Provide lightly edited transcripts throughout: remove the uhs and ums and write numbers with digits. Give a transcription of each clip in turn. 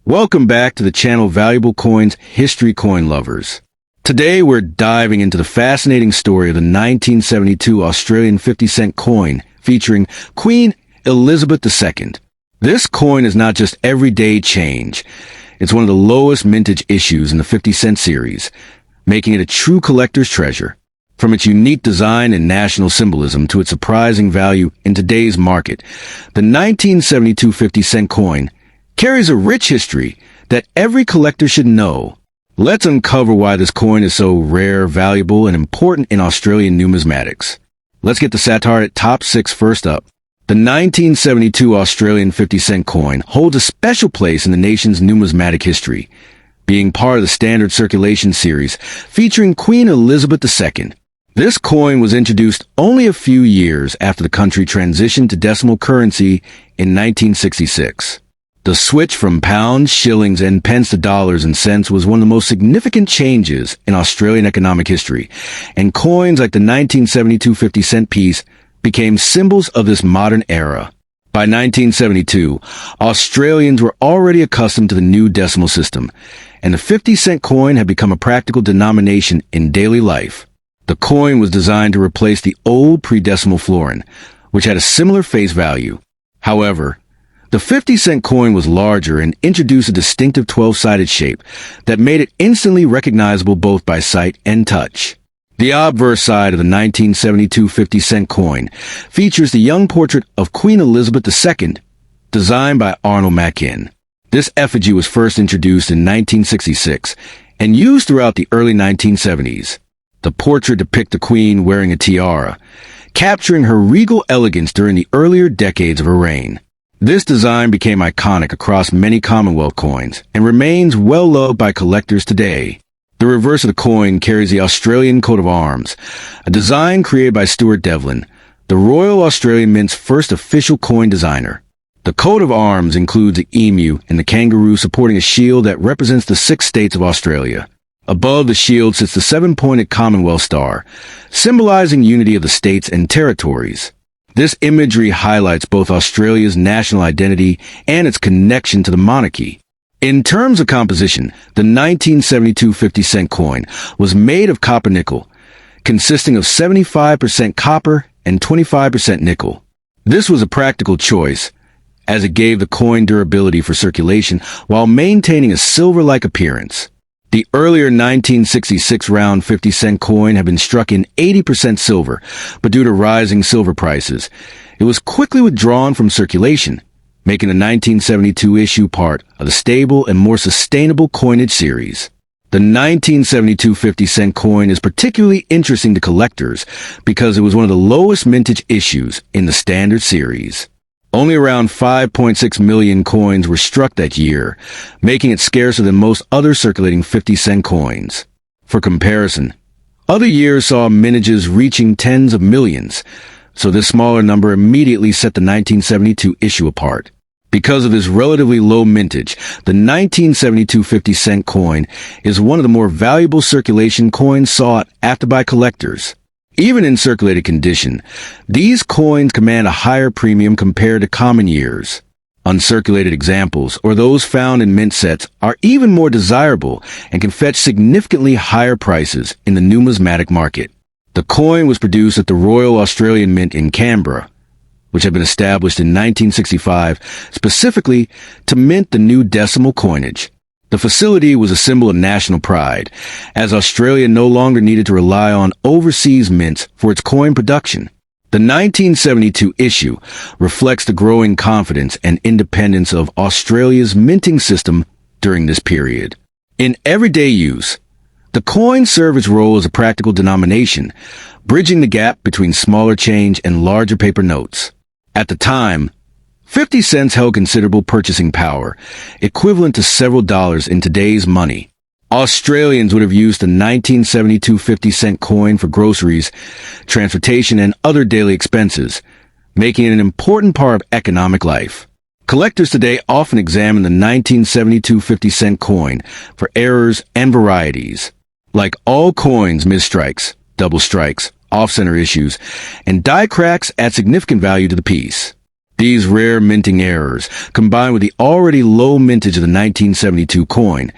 Welcome back to the channel Valuable Coins History Coin Lovers. Today we're diving into the fascinating story of the 1972 Australian 50-cent coin featuring Queen Elizabeth II. This coin is not just everyday change. It's one of the lowest mintage issues in the 50-cent series, making it a true collector's treasure. From its unique design and national symbolism to its surprising value in today's market, the 1972 50-cent coin carries a rich history that every collector should know. Let's uncover why this coin is so rare, valuable, and important in Australian numismatics. Let's get the satire at top 6 first up. The 1972 Australian 50-cent coin holds a special place in the nation's numismatic history, being part of the standard circulation series featuring Queen Elizabeth II. This coin was introduced only a few years after the country transitioned to decimal currency in 1966. The switch from pounds, shillings, and pence to dollars and cents was one of the most significant changes in Australian economic history, and coins like the 1972 50-cent piece became symbols of this modern era. By 1972, Australians were already accustomed to the new decimal system, and the 50-cent coin had become a practical denomination in daily life. The coin was designed to replace the old pre-decimal florin, which had a similar face value. However, the 50-cent coin was larger and introduced a distinctive 12-sided shape that made it instantly recognizable both by sight and touch. The obverse side of the 1972 50-cent coin features the young portrait of Queen Elizabeth II, designed by Arnold Mackin. This effigy was first introduced in 1966 and used throughout the early 1970s. The portrait depicts the Queen wearing a tiara, capturing her regal elegance during the earlier decades of her reign. This design became iconic across many Commonwealth coins and remains well loved by collectors today. The reverse of the coin carries the Australian coat of arms, a design created by Stuart Devlin, the Royal Australian Mint's first official coin designer. The coat of arms includes the emu and the kangaroo supporting a shield that represents the 6 states of Australia. Above the shield sits the 7-pointed Commonwealth star, symbolizing unity of the states and territories. This imagery highlights both Australia's national identity and its connection to the monarchy. In terms of composition, the 1972 50-cent coin was made of copper nickel, consisting of 75% copper and 25% nickel. This was a practical choice, as it gave the coin durability for circulation while maintaining a silver-like appearance. The earlier 1966 round 50-cent coin had been struck in 80% silver, but due to rising silver prices, it was quickly withdrawn from circulation, making the 1972 issue part of the stable and more sustainable coinage series. The 1972 50-cent coin is particularly interesting to collectors because it was one of the lowest mintage issues in the standard series. Only around 5.6 million coins were struck that year, making it scarcer than most other circulating 50-cent coins. For comparison, other years saw mintages reaching tens of millions, so this smaller number immediately set the 1972 issue apart. Because of this relatively low mintage, the 1972 50-cent coin is one of the more valuable circulation coins sought after by collectors. Even in circulated condition, these coins command a higher premium compared to common years. Uncirculated examples, or those found in mint sets, are even more desirable and can fetch significantly higher prices in the numismatic market. The coin was produced at the Royal Australian Mint in Canberra, which had been established in 1965 specifically to mint the new decimal coinage. The facility was a symbol of national pride, as Australia no longer needed to rely on overseas mints for its coin production. The 1972 issue reflects the growing confidence and independence of Australia's minting system during this period. In everyday use, the coin served its role as a practical denomination, bridging the gap between smaller change and larger paper notes. At the time, 50 cents held considerable purchasing power, equivalent to several dollars in today's money. Australians would have used the 1972 50-cent coin for groceries, transportation, and other daily expenses, making it an important part of economic life. Collectors today often examine the 1972 50-cent coin for errors and varieties. Like all coins, misstrikes, double strikes, off-center issues, and die cracks add significant value to the piece. These rare minting errors, combined with the already low mintage of the 1972 coin,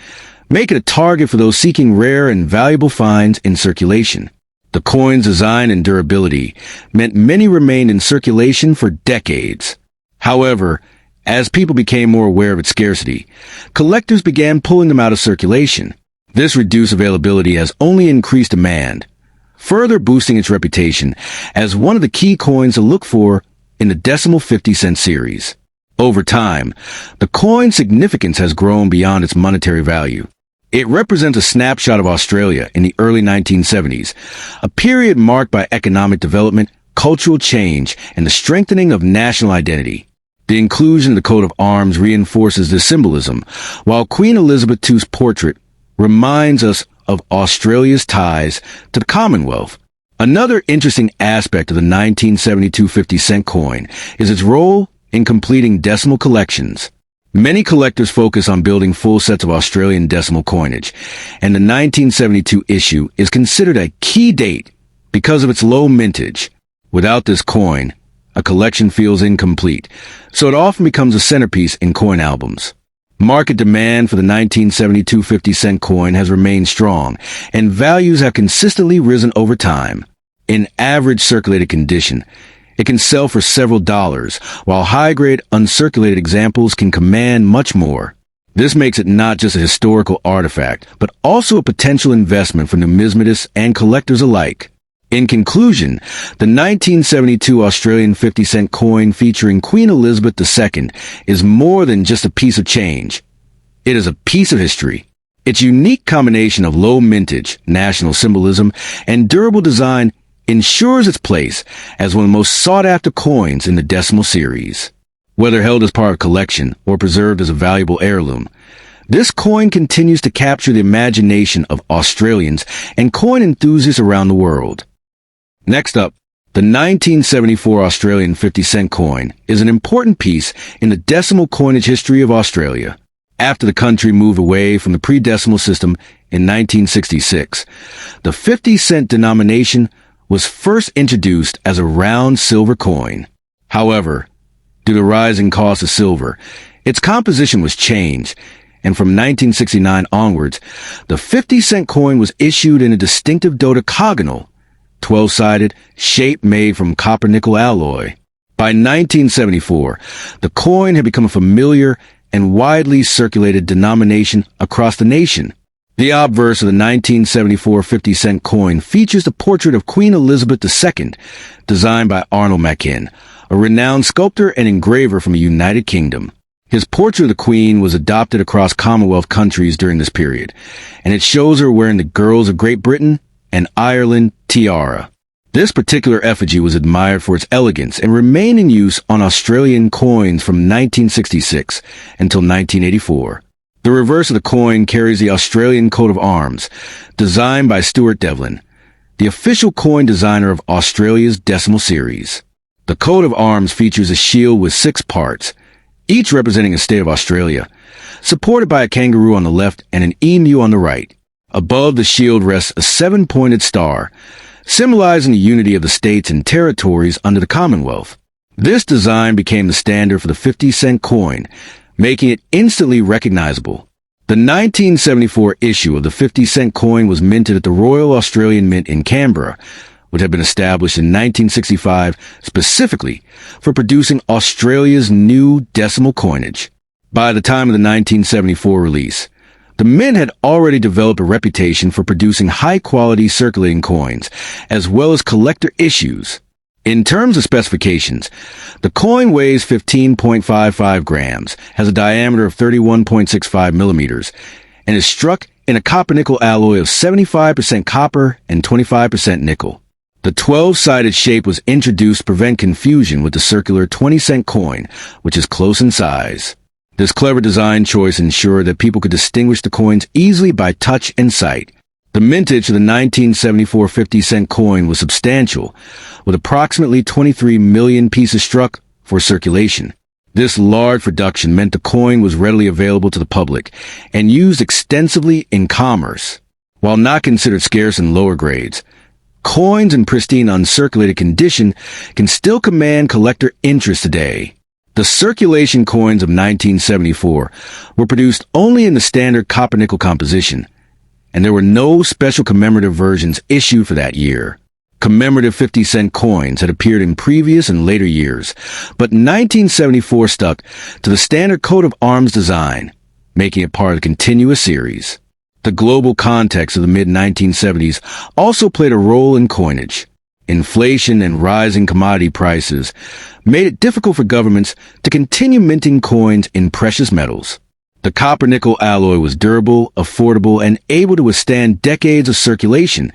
make it a target for those seeking rare and valuable finds in circulation. The coin's design and durability meant many remained in circulation for decades. However, as people became more aware of its scarcity, collectors began pulling them out of circulation. This reduced availability has only increased demand, further boosting its reputation as one of the key coins to look for in the decimal 50-cent series. Over time, the coin's significance has grown beyond its monetary value. It represents a snapshot of Australia in the early 1970s, a period marked by economic development, cultural change, and the strengthening of national identity. The inclusion of the coat of arms reinforces this symbolism, while Queen Elizabeth II's portrait reminds us of Australia's ties to the Commonwealth. Another interesting aspect of the 1972 50-cent coin is its role in completing decimal collections. Many collectors focus on building full sets of Australian decimal coinage, and the 1972 issue is considered a key date because of its low mintage. Without this coin, a collection feels incomplete, so it often becomes a centerpiece in coin albums. Market demand for the 1972 50-cent coin has remained strong, and values have consistently risen over time. In average circulated condition, it can sell for several dollars, while high-grade uncirculated examples can command much more. This makes it not just a historical artifact, but also a potential investment for numismatists and collectors alike. In conclusion, the 1972 Australian 50-cent coin featuring Queen Elizabeth II is more than just a piece of change. It is a piece of history. Its unique combination of low mintage, national symbolism, and durable design ensures its place as one of the most sought-after coins in the decimal series. Whether held as part of a collection or preserved as a valuable heirloom, this coin continues to capture the imagination of Australians and coin enthusiasts around the world. Next up, the 1974 Australian 50-cent coin is an important piece in the decimal coinage history of Australia. After the country moved away from the pre-decimal system in 1966, the 50-cent denomination was first introduced as a round silver coin. However, due to the rising cost of silver, its composition was changed, and from 1969 onwards, the 50-cent coin was issued in a distinctive dodecagonal, 12-sided shape made from copper-nickel alloy. By 1974, the coin had become a familiar and widely circulated denomination across the nation. The obverse of the 1974 50-cent coin features the portrait of Queen Elizabeth II, designed by Arnold Machin, a renowned sculptor and engraver from the United Kingdom. His portrait of the Queen was adopted across Commonwealth countries during this period, and it shows her wearing the Girls of Great Britain and Ireland tiara. This particular effigy was admired for its elegance and remained in use on Australian coins from 1966 until 1984. The reverse of the coin carries the Australian coat of arms, designed by Stuart Devlin, the official coin designer of Australia's decimal series. The coat of arms features a shield with 6 parts, each representing a state of Australia, supported by a kangaroo on the left and an emu on the right. Above the shield rests a 7-pointed star, symbolizing the unity of the states and territories under the Commonwealth. This design became the standard for the 50-cent coin, making it instantly recognizable. The 1974 issue of the 50-cent coin was minted at the Royal Australian Mint in Canberra, which had been established in 1965 specifically for producing Australia's new decimal coinage. By the time of the 1974 release, the Mint had already developed a reputation for producing high-quality circulating coins, as well as collector issues. In terms of specifications, the coin weighs 15.55 grams, has a diameter of 31.65 millimeters, and is struck in a copper-nickel alloy of 75% copper and 25% nickel. The 12-sided shape was introduced to prevent confusion with the circular 20-cent coin, which is close in size. This clever design choice ensured that people could distinguish the coins easily by touch and sight. The mintage of the 1974 50-cent coin was substantial, with approximately 23 million pieces struck for circulation. This large production meant the coin was readily available to the public and used extensively in commerce. While not considered scarce in lower grades, coins in pristine uncirculated condition can still command collector interest today. The circulation coins of 1974 were produced only in the standard copper-nickel composition, and there were no special commemorative versions issued for that year. Commemorative 50-cent coins had appeared in previous and later years, but 1974 stuck to the standard coat of arms design, making it part of the continuous series. The global context of the mid-1970s also played a role in coinage. Inflation and rising commodity prices made it difficult for governments to continue minting coins in precious metals. The copper-nickel alloy was durable, affordable, and able to withstand decades of circulation,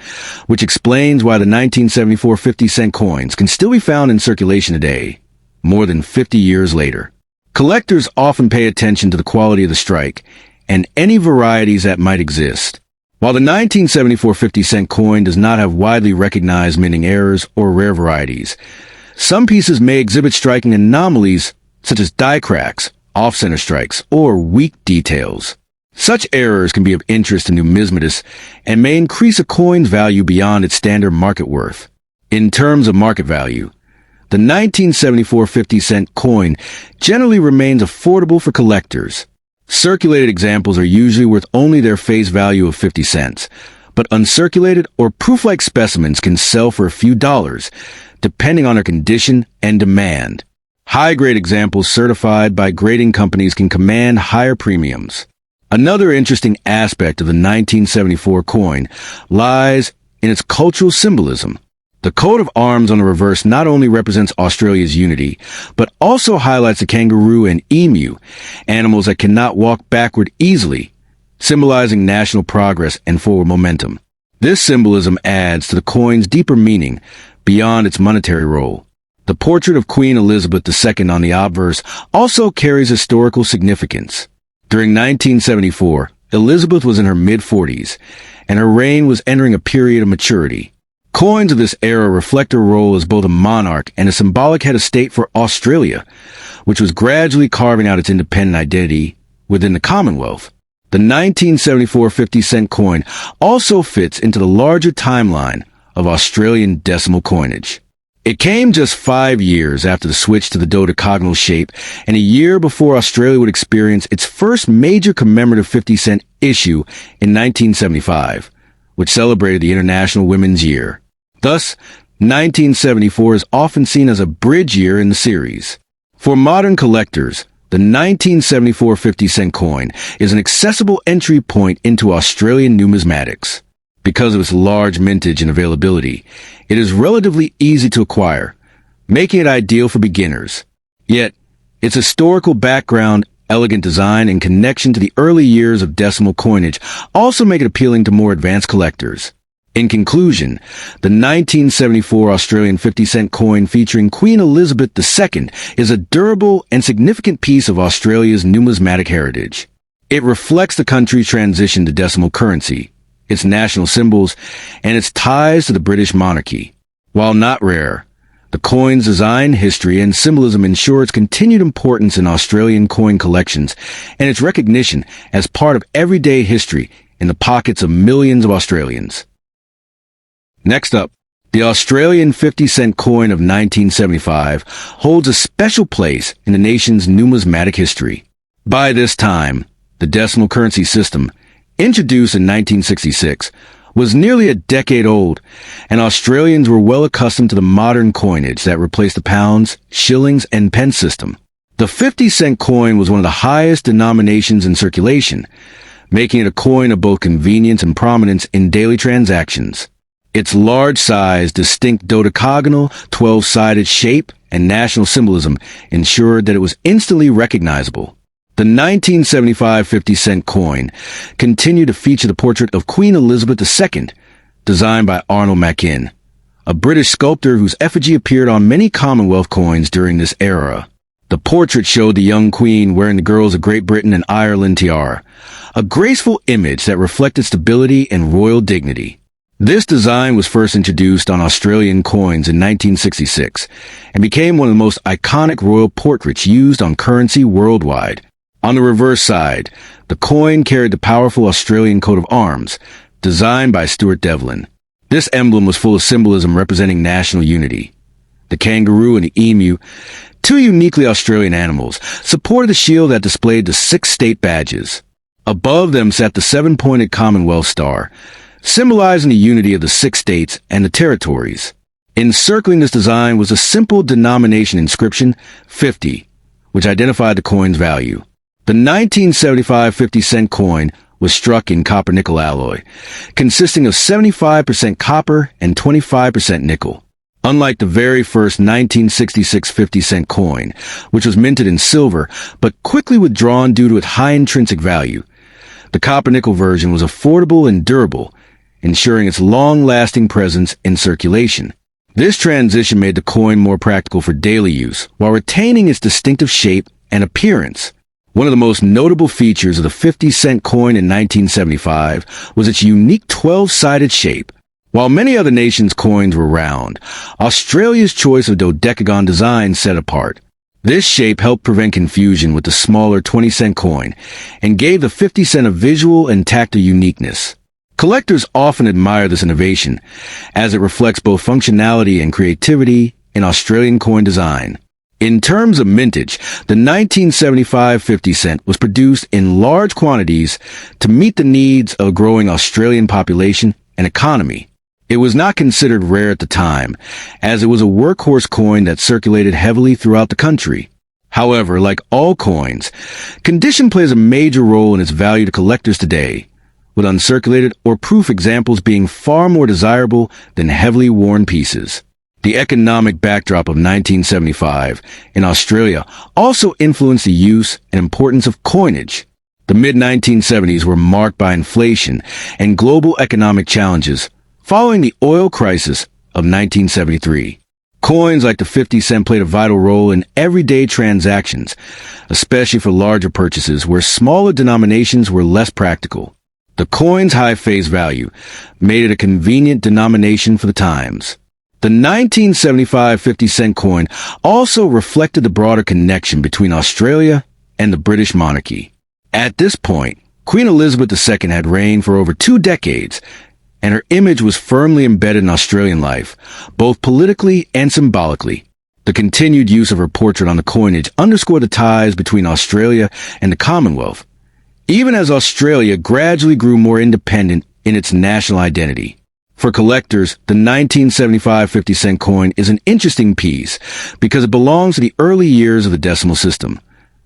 which explains why the 1974 50-cent coins can still be found in circulation today, more than 50 years later. Collectors often pay attention to the quality of the strike and any varieties that might exist. While the 1974 50-cent coin does not have widely recognized minting errors or rare varieties, some pieces may exhibit striking anomalies such as die cracks, off-center strikes, or weak details. Such errors can be of interest to numismatists and may increase a coin's value beyond its standard market worth. In terms of market value, the 1974 50-cent coin generally remains affordable for collectors. Circulated examples are usually worth only their face value of 50 cents, but uncirculated or proof-like specimens can sell for a few dollars, depending on their condition and demand. High-grade examples certified by grading companies can command higher premiums. Another interesting aspect of the 1974 coin lies in its cultural symbolism. The coat of arms on the reverse not only represents Australia's unity, but also highlights the kangaroo and emu, animals that cannot walk backward easily, symbolizing national progress and forward momentum. This symbolism adds to the coin's deeper meaning beyond its monetary role. The portrait of Queen Elizabeth II on the obverse also carries historical significance. During 1974, Elizabeth was in her mid-40s, and her reign was entering a period of maturity. Coins of this era reflect her role as both a monarch and a symbolic head of state for Australia, which was gradually carving out its independent identity within the Commonwealth. The 1974 50-cent coin also fits into the larger timeline of Australian decimal coinage. It came just 5 years after the switch to the dodecagonal shape and a year before Australia would experience its first major commemorative 50-cent issue in 1975, which celebrated the International Women's Year. Thus, 1974 is often seen as a bridge year in the series. For modern collectors, the 1974 50-cent coin is an accessible entry point into Australian numismatics. Because of its large mintage and availability, it is relatively easy to acquire, making it ideal for beginners. Yet, its historical background, elegant design, and connection to the early years of decimal coinage also make it appealing to more advanced collectors. In conclusion, the 1974 Australian 50-cent coin featuring Queen Elizabeth II is a durable and significant piece of Australia's numismatic heritage. It reflects the country's transition to decimal currency, its national symbols, and its ties to the British monarchy. While not rare, the coin's design, history, and symbolism ensure its continued importance in Australian coin collections and its recognition as part of everyday history in the pockets of millions of Australians. Next up, the Australian 50-cent coin of 1975 holds a special place in the nation's numismatic history. By this time, the decimal currency system, introduced in 1966, was nearly a decade old, and Australians were well accustomed to the modern coinage that replaced the pounds, shillings, and pence system. The 50-cent coin was one of the highest denominations in circulation, making it a coin of both convenience and prominence in daily transactions. Its large size, distinct dodecagonal, 12-sided shape, and national symbolism ensured that it was instantly recognizable. The 1975 50-cent coin continued to feature the portrait of Queen Elizabeth II, designed by Arnold Mackin, a British sculptor whose effigy appeared on many Commonwealth coins during this era. The portrait showed the young queen wearing the girls of Great Britain and Ireland tiara, a graceful image that reflected stability and royal dignity. This design was first introduced on Australian coins in 1966 and became one of the most iconic royal portraits used on currency worldwide. On the reverse side, the coin carried the powerful Australian coat of arms, designed by Stuart Devlin. This emblem was full of symbolism representing national unity. The kangaroo and the emu, two uniquely Australian animals, supported a shield that displayed the 6 state badges. Above them sat the 7-pointed Commonwealth star, symbolizing the unity of the 6 states and the territories. Encircling this design was a simple denomination inscription, 50, which identified the coin's value. The 1975 50-cent coin was struck in copper-nickel alloy, consisting of 75% copper and 25% nickel. Unlike the very first 1966 50-cent coin, which was minted in silver but quickly withdrawn due to its high intrinsic value, the copper-nickel version was affordable and durable, ensuring its long-lasting presence in circulation. This transition made the coin more practical for daily use, while retaining its distinctive shape and appearance. One of the most notable features of the 50-cent coin in 1975 was its unique 12-sided shape. While many other nations' coins were round, Australia's choice of dodecagon design set apart. This shape helped prevent confusion with the smaller 20-cent coin and gave the 50 cent a visual and tactile uniqueness. Collectors often admire this innovation, as it reflects both functionality and creativity in Australian coin design. In terms of mintage, the 1975 50 cent was produced in large quantities to meet the needs of a growing Australian population and economy. It was not considered rare at the time, as it was a workhorse coin that circulated heavily throughout the country. However, like all coins, condition plays a major role in its value to collectors today, with uncirculated or proof examples being far more desirable than heavily worn pieces. The economic backdrop of 1975 in Australia also influenced the use and importance of coinage. The mid-1970s were marked by inflation and global economic challenges following the oil crisis of 1973. Coins like the 50 cent played a vital role in everyday transactions, especially for larger purchases where smaller denominations were less practical. The coin's high face value made it a convenient denomination for the times. The 1975 50-cent coin also reflected the broader connection between Australia and the British monarchy. At this point, Queen Elizabeth II had reigned for over 2 decades, and her image was firmly embedded in Australian life, both politically and symbolically. The continued use of her portrait on the coinage underscored the ties between Australia and the Commonwealth, even as Australia gradually grew more independent in its national identity. For collectors, the 1975 50-cent coin is an interesting piece because it belongs to the early years of the decimal system,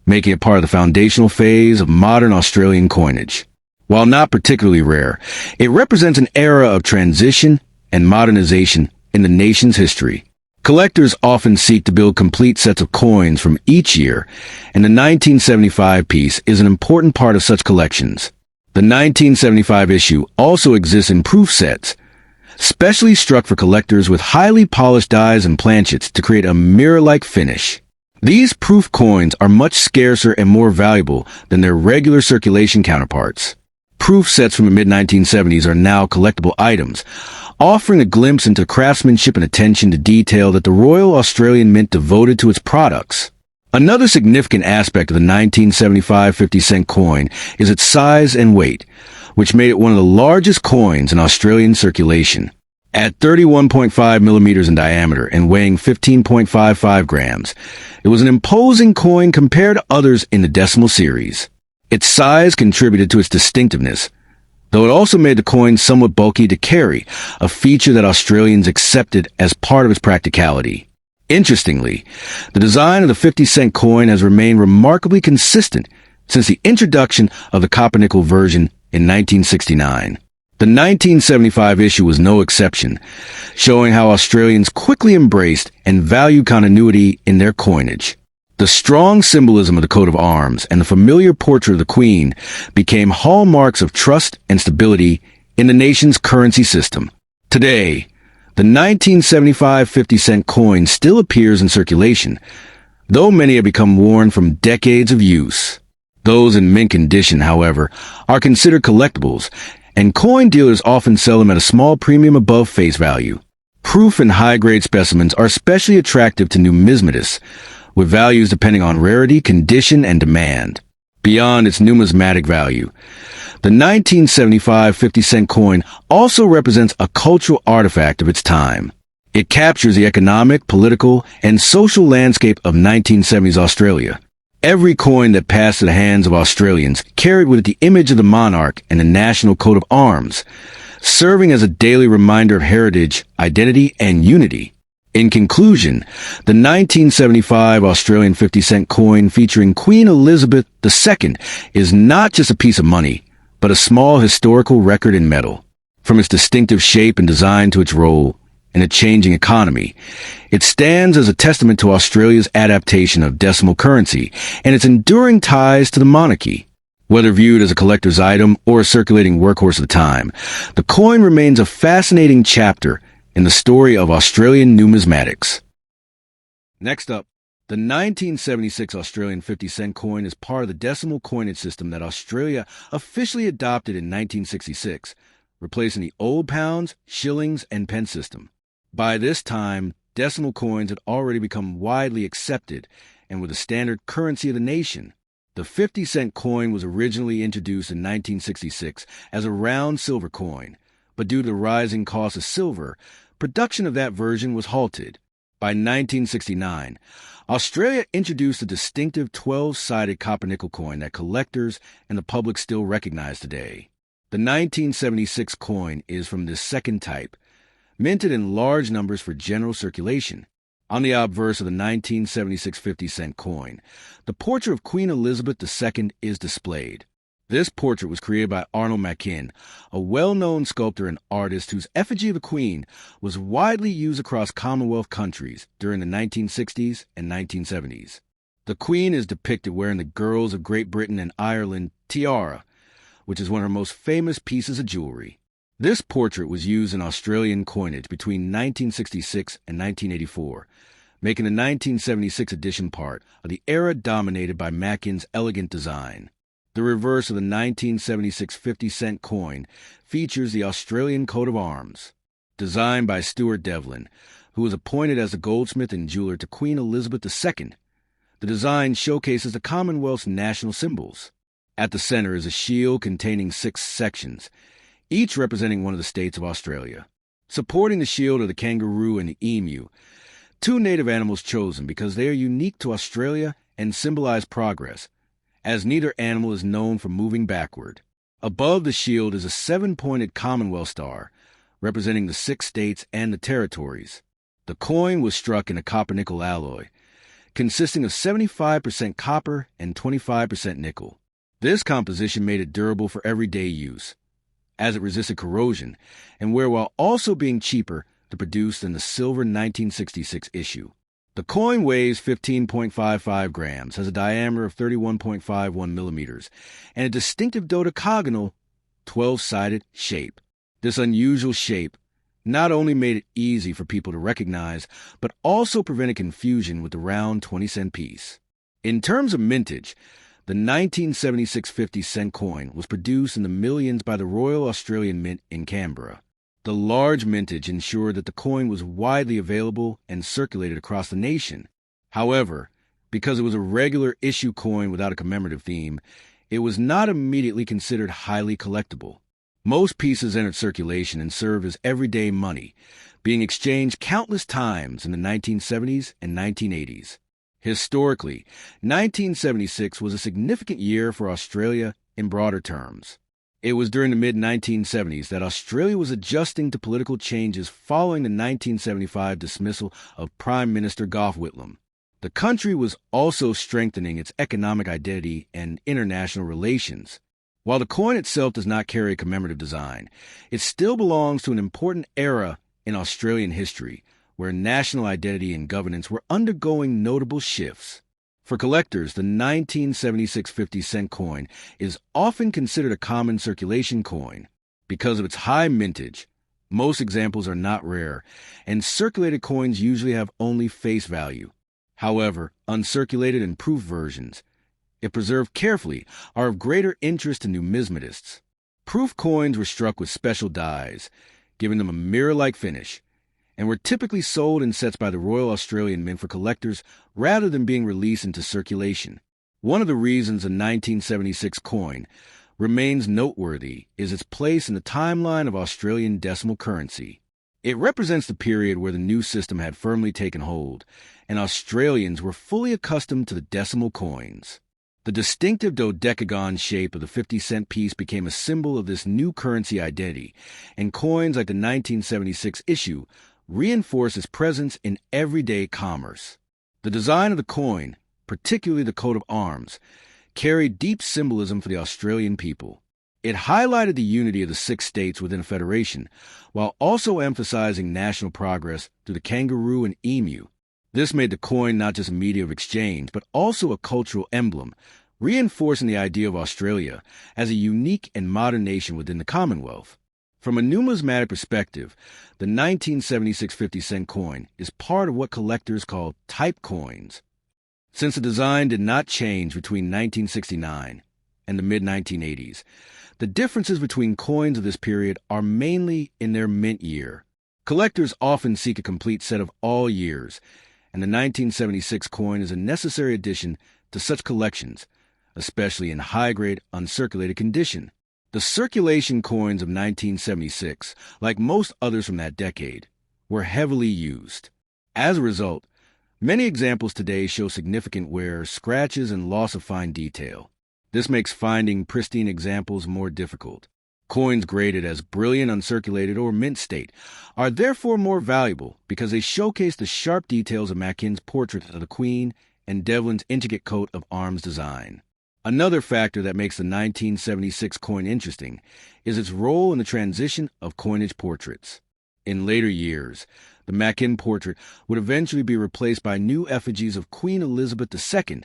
making it part of the foundational phase of modern Australian coinage. While not particularly rare, it represents an era of transition and modernization in the nation's history. Collectors often seek to build complete sets of coins from each year, and the 1975 piece is an important part of such collections. The 1975 issue also exists in proof sets, specially struck for collectors with highly polished dies and planchets to create a mirror-like finish. These proof coins are much scarcer and more valuable than their regular circulation counterparts. Proof sets from the mid-1970s are now collectible items, offering a glimpse into craftsmanship and attention to detail that the Royal Australian Mint devoted to its products. Another significant aspect of the 1975 50-cent coin is its size and weight, which made it one of the largest coins in Australian circulation. At 31.5 millimeters in diameter and weighing 15.55 grams, it was an imposing coin compared to others in the decimal series. Its size contributed to its distinctiveness, though it also made the coin somewhat bulky to carry, a feature that Australians accepted as part of its practicality. Interestingly, the design of the 50-cent coin has remained remarkably consistent since the introduction of the copper-nickel version in 1969. The 1975 issue was no exception, showing how Australians quickly embraced and valued continuity in their coinage. The strong symbolism of the coat of arms and the familiar portrait of the Queen became hallmarks of trust and stability in the nation's currency system. Today, the 1975 50-cent coin still appears in circulation, though many have become worn from decades of use. Those in mint condition, however, are considered collectibles, and coin dealers often sell them at a small premium above face value. Proof and high-grade specimens are especially attractive to numismatists, with values depending on rarity, condition, and demand. Beyond its numismatic value, the 1975 50-cent coin also represents a cultural artifact of its time. It captures the economic, political, and social landscape of 1970s Australia. Every coin that passed to the hands of Australians carried with it the image of the monarch and the national coat of arms, serving as a daily reminder of heritage, identity, and unity. In conclusion, the 1975 Australian 50-cent coin featuring Queen Elizabeth II is not just a piece of money, but a small historical record in metal. From its distinctive shape and design to its role in a changing economy, it stands as a testament to Australia's adaptation of decimal currency and its enduring ties to the monarchy. Whether viewed as a collector's item or a circulating workhorse of the time, the coin remains a fascinating chapter in the story of Australian numismatics. Next up, the 1976 Australian 50-cent coin is part of the decimal coinage system that Australia officially adopted in 1966, replacing the old pounds, shillings, and pence system. By this time, decimal coins had already become widely accepted and were the standard currency of the nation. The 50-cent coin was originally introduced in 1966 as a round silver coin, but due to the rising cost of silver, production of that version was halted. By 1969, Australia introduced a distinctive 12-sided copper-nickel coin that collectors and the public still recognize today. The 1976 coin is from this second type, minted in large numbers for general circulation. On the obverse of the 1976 50-cent coin, the portrait of Queen Elizabeth II is displayed. This portrait was created by Arnold Machin, a well-known sculptor and artist whose effigy of the Queen was widely used across Commonwealth countries during the 1960s and 1970s. The Queen is depicted wearing the Girls of Great Britain and Ireland tiara, which is one of her most famous pieces of jewelry. This portrait was used in Australian coinage between 1966 and 1984, making the 1976 edition part of the era dominated by Machin's elegant design. The reverse of the 1976 50-cent coin features the Australian coat of arms. Designed by Stuart Devlin, who was appointed as the goldsmith and jeweler to Queen Elizabeth II, the design showcases the Commonwealth's national symbols. At the center is a shield containing 6 sections, each representing one of the states of Australia. Supporting the shield are the kangaroo and the emu, 2 native animals chosen because they are unique to Australia and symbolize progress, as neither animal is known for moving backward. Above the shield is a 7-pointed Commonwealth star, representing the 6 states and the territories. The coin was struck in a copper-nickel alloy, consisting of 75% copper and 25% nickel. This composition made it durable for everyday use, as it resisted corrosion, and were while also being cheaper to produce than the silver 1966 issue. The coin weighs 15.55 grams, has a diameter of 31.51 millimeters, and a distinctive dodecagonal, 12-sided shape. This unusual shape not only made it easy for people to recognize, but also prevented confusion with the round 20-cent piece. In terms of mintage, the 1976 50-cent coin was produced in the millions by the Royal Australian Mint in Canberra. The large mintage ensured that the coin was widely available and circulated across the nation. However, because it was a regular issue coin without a commemorative theme, it was not immediately considered highly collectible. Most pieces entered circulation and served as everyday money, being exchanged countless times in the 1970s and 1980s. Historically, 1976 was a significant year for Australia in broader terms. It was during the mid-1970s that Australia was adjusting to political changes following the 1975 dismissal of Prime Minister Gough Whitlam. The country was also strengthening its economic identity and international relations. While the coin itself does not carry a commemorative design, it still belongs to an important era in Australian history, where national identity and governance were undergoing notable shifts. For collectors, the 1976 50-cent coin is often considered a common circulation coin. Because of its high mintage, most examples are not rare, and circulated coins usually have only face value. However, uncirculated and proof versions, if preserved carefully, are of greater interest to numismatists. Proof coins were struck with special dies, giving them a mirror-like finish, and were typically sold in sets by the Royal Australian Mint for collectors rather than being released into circulation. One of the reasons the 1976 coin remains noteworthy is its place in the timeline of Australian decimal currency. It represents the period where the new system had firmly taken hold, and Australians were fully accustomed to the decimal coins. The distinctive dodecagon shape of the 50-cent piece became a symbol of this new currency identity, and coins like the 1976 issue reinforce its presence in everyday commerce. The design of the coin, particularly the coat of arms, carried deep symbolism for the Australian people. It highlighted the unity of the 6 states within a federation, while also emphasizing national progress through the kangaroo and emu. This made the coin not just a medium of exchange, but also a cultural emblem, reinforcing the idea of Australia as a unique and modern nation within the Commonwealth. From a numismatic perspective, the 1976 50-cent coin is part of what collectors call type coins. Since the design did not change between 1969 and the mid-1980s, the differences between coins of this period are mainly in their mint year. Collectors often seek a complete set of all years, and the 1976 coin is a necessary addition to such collections, especially in high-grade, uncirculated condition. The circulation coins of 1976, like most others from that decade, were heavily used. As a result, many examples today show significant wear, scratches, and loss of fine detail. This makes finding pristine examples more difficult. Coins graded as brilliant, uncirculated, or mint state are therefore more valuable because they showcase the sharp details of Mackin's portrait of the Queen and Devlin's intricate coat of arms design. Another factor that makes the 1976 coin interesting is its role in the transition of coinage portraits. In later years, the Mackin portrait would eventually be replaced by new effigies of Queen Elizabeth II,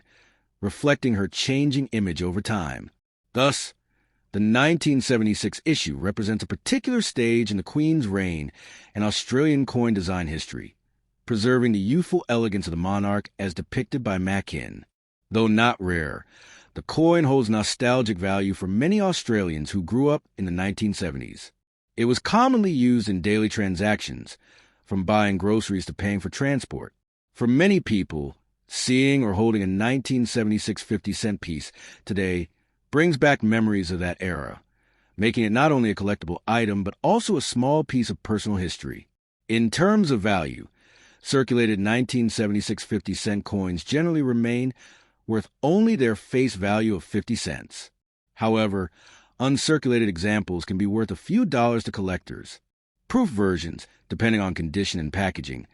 reflecting her changing image over time. Thus, the 1976 issue represents a particular stage in the Queen's reign and Australian coin design history, preserving the youthful elegance of the monarch as depicted by Mackin. Though not rare, the coin holds nostalgic value for many Australians who grew up in the 1970s. It was commonly used in daily transactions, from buying groceries to paying for transport. For many people, seeing or holding a 1976 50-cent piece today brings back memories of that era, making it not only a collectible item but also a small piece of personal history. In terms of value, circulated 1976 50-cent coins generally remain worth only their face value of 50 cents. However, uncirculated examples can be worth a few dollars to collectors. Proof versions, depending on condition and packaging,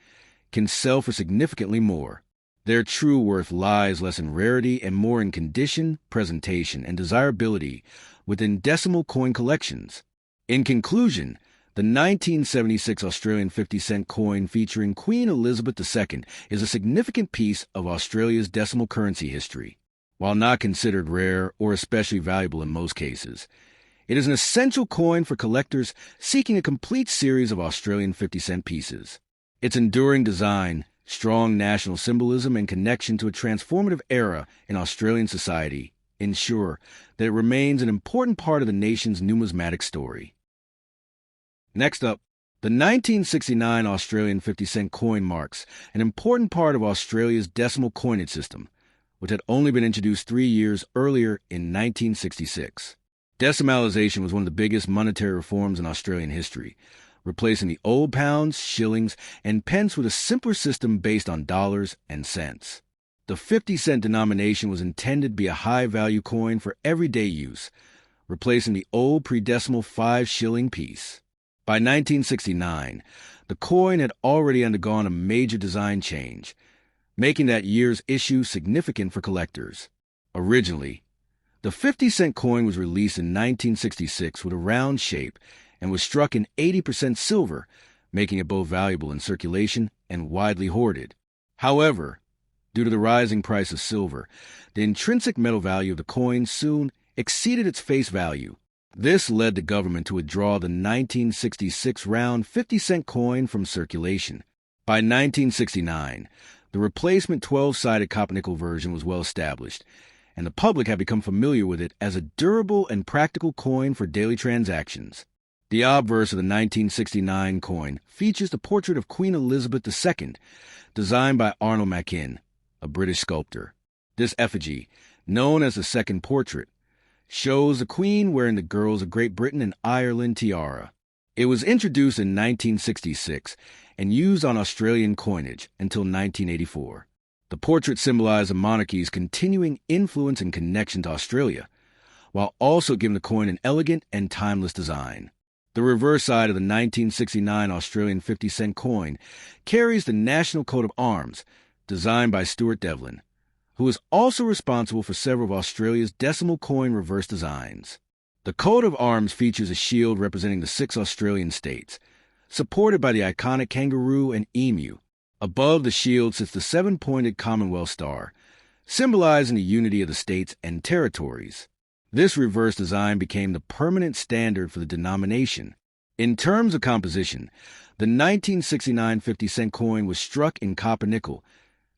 can sell for significantly more. Their true worth lies less in rarity and more in condition, presentation, and desirability within decimal coin collections. In conclusion, the 1976 Australian 50-cent coin featuring Queen Elizabeth II is a significant piece of Australia's decimal currency history. While not considered rare or especially valuable in most cases, it is an essential coin for collectors seeking a complete series of Australian 50-cent pieces. Its enduring design, strong national symbolism, and connection to a transformative era in Australian society ensure that it remains an important part of the nation's numismatic story. Next up, the 1969 Australian 50-cent coin marks an important part of Australia's decimal coinage system, which had only been introduced 3 years earlier in 1966. Decimalisation was one of the biggest monetary reforms in Australian history, replacing the old pounds, shillings, and pence with a simpler system based on dollars and cents. The 50-cent denomination was intended to be a high-value coin for everyday use, replacing the old pre-decimal 5-shilling piece. By 1969, the coin had already undergone a major design change, making that year's issue significant for collectors. Originally, the 50-cent coin was released in 1966 with a round shape and was struck in 80% silver, making it both valuable in circulation and widely hoarded. However, due to the rising price of silver, the intrinsic metal value of the coin soon exceeded its face value. This led the government to withdraw the 1966 round 50-cent coin from circulation. By 1969, the replacement 12-sided copper-nickel version was well established, and the public had become familiar with it as a durable and practical coin for daily transactions. The obverse of the 1969 coin features the portrait of Queen Elizabeth II, designed by Arnold Mackin, a British sculptor. This effigy, known as the second portrait, shows the Queen wearing the Girls of Great Britain and Ireland tiara. It was introduced in 1966 and used on Australian coinage until 1984. The portrait symbolized the monarchy's continuing influence and connection to Australia, while also giving the coin an elegant and timeless design. The reverse side of the 1969 Australian 50-cent coin carries the national coat of arms, designed by Stuart Devlin, who is also responsible for several of Australia's decimal coin reverse designs. The coat of arms features a shield representing the 6 Australian states, supported by the iconic kangaroo and emu. Above the shield sits the 7-pointed Commonwealth star, symbolizing the unity of the states and territories. This reverse design became the permanent standard for the denomination. In terms of composition, the 1969 50-cent coin was struck in copper-nickel,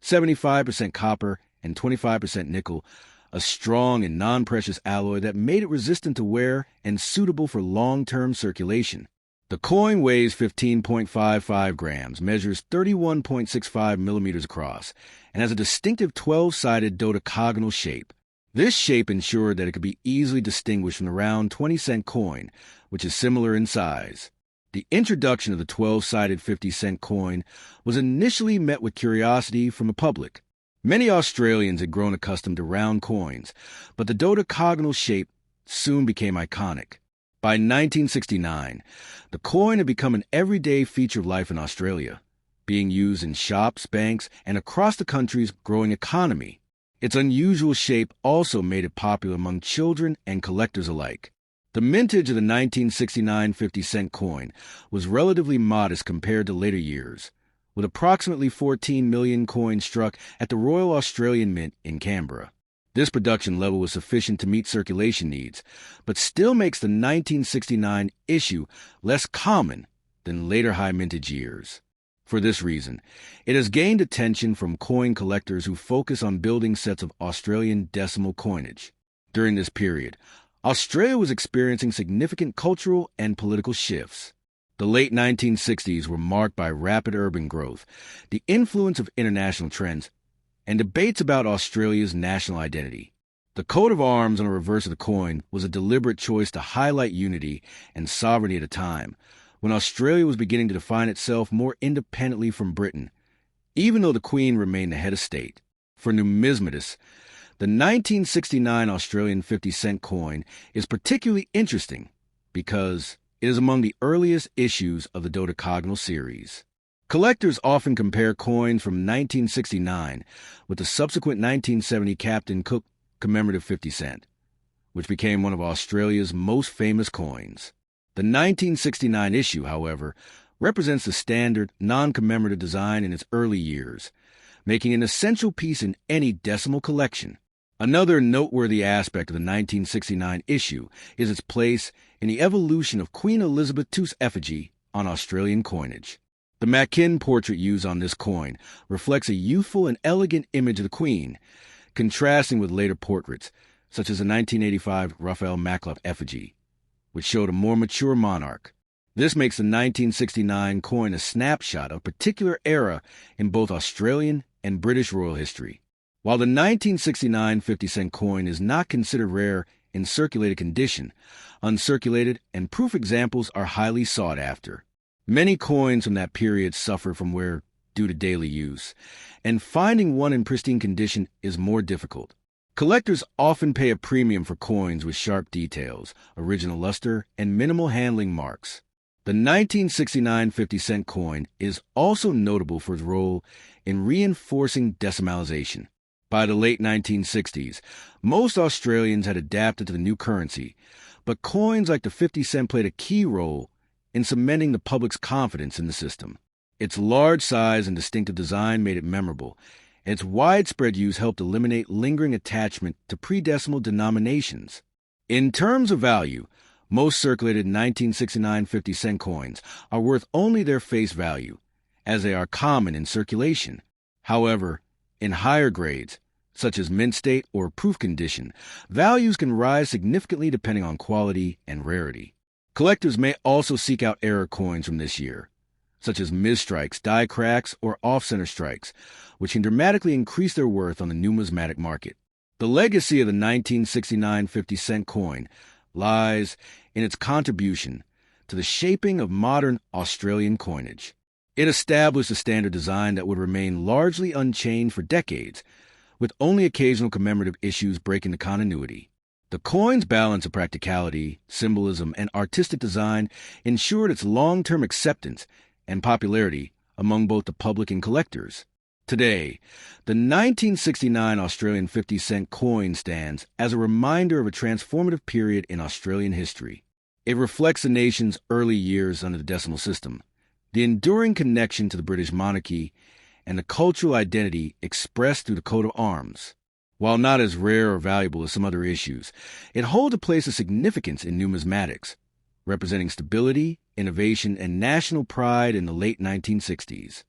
75% copper and 25% nickel, a strong and non-precious alloy that made it resistant to wear and suitable for long-term circulation. The coin weighs 15.55 grams, measures 31.65 millimeters across, and has a distinctive 12-sided dodecagonal shape. This shape ensured that it could be easily distinguished from the round 20-cent coin, which is similar in size. The introduction of the 12-sided 50-cent coin was initially met with curiosity from the public. Many Australians had grown accustomed to round coins, but the dodecagonal shape soon became iconic. By 1969, the coin had become an everyday feature of life in Australia, being used in shops, banks, and across the country's growing economy. Its unusual shape also made it popular among children and collectors alike. The mintage of the 1969 50-cent coin was relatively modest compared to later years, with approximately 14 million coins struck at the Royal Australian Mint in Canberra. This production level was sufficient to meet circulation needs, but still makes the 1969 issue less common than later high mintage years. For this reason, it has gained attention from coin collectors who focus on building sets of Australian decimal coinage. During this period, Australia was experiencing significant cultural and political shifts. The late 1960s were marked by rapid urban growth, the influence of international trends, and debates about Australia's national identity. The coat of arms on the reverse of the coin was a deliberate choice to highlight unity and sovereignty at a time when Australia was beginning to define itself more independently from Britain, even though the Queen remained the head of state. For numismatists, the 1969 Australian 50-cent coin is particularly interesting because it is among the earliest issues of the dodecagonal series. Collectors often compare coins from 1969 with the subsequent 1970 Captain Cook commemorative 50 cent, which became one of Australia's most famous coins. The 1969 issue, however, represents the standard, non-commemorative design in its early years, making it an essential piece in any decimal collection. Another noteworthy aspect of the 1969 issue is its place in the evolution of Queen Elizabeth II's effigy on Australian coinage. The Mackin portrait used on this coin reflects a youthful and elegant image of the Queen, contrasting with later portraits, such as the 1985 Raphael Mackloff effigy, which showed a more mature monarch. This makes the 1969 coin a snapshot of a particular era in both Australian and British royal history. While the 1969 50-cent coin is not considered rare in circulated condition, uncirculated and proof examples are highly sought after. Many coins from that period suffer from wear due to daily use, and finding one in pristine condition is more difficult. Collectors often pay a premium for coins with sharp details, original luster, and minimal handling marks. The 1969 50-cent coin is also notable for its role in reinforcing decimalization. By the late 1960s, most Australians had adapted to the new currency, but coins like the 50 cent played a key role in cementing the public's confidence in the system. Its large size and distinctive design made it memorable, and its widespread use helped eliminate lingering attachment to pre-decimal denominations. In terms of value, most circulated 1969 50-cent coins are worth only their face value, as they are common in circulation. However, in higher grades, such as mint state or proof condition, values can rise significantly depending on quality and rarity. Collectors may also seek out error coins from this year, such as misstrikes, die cracks, or off-center strikes, which can dramatically increase their worth on the numismatic market. The legacy of the 1969 50-cent coin lies in its contribution to the shaping of modern Australian coinage. It established a standard design that would remain largely unchanged for decades, with only occasional commemorative issues breaking the continuity. The coin's balance of practicality, symbolism, and artistic design ensured its long-term acceptance and popularity among both the public and collectors. Today, the 1969 Australian 50-cent coin stands as a reminder of a transformative period in Australian history. It reflects the nation's early years under the decimal system, the enduring connection to the British monarchy, and the cultural identity expressed through the coat of arms. While not as rare or valuable as some other issues, it holds a place of significance in numismatics, representing stability, innovation, and national pride in the late 1960s.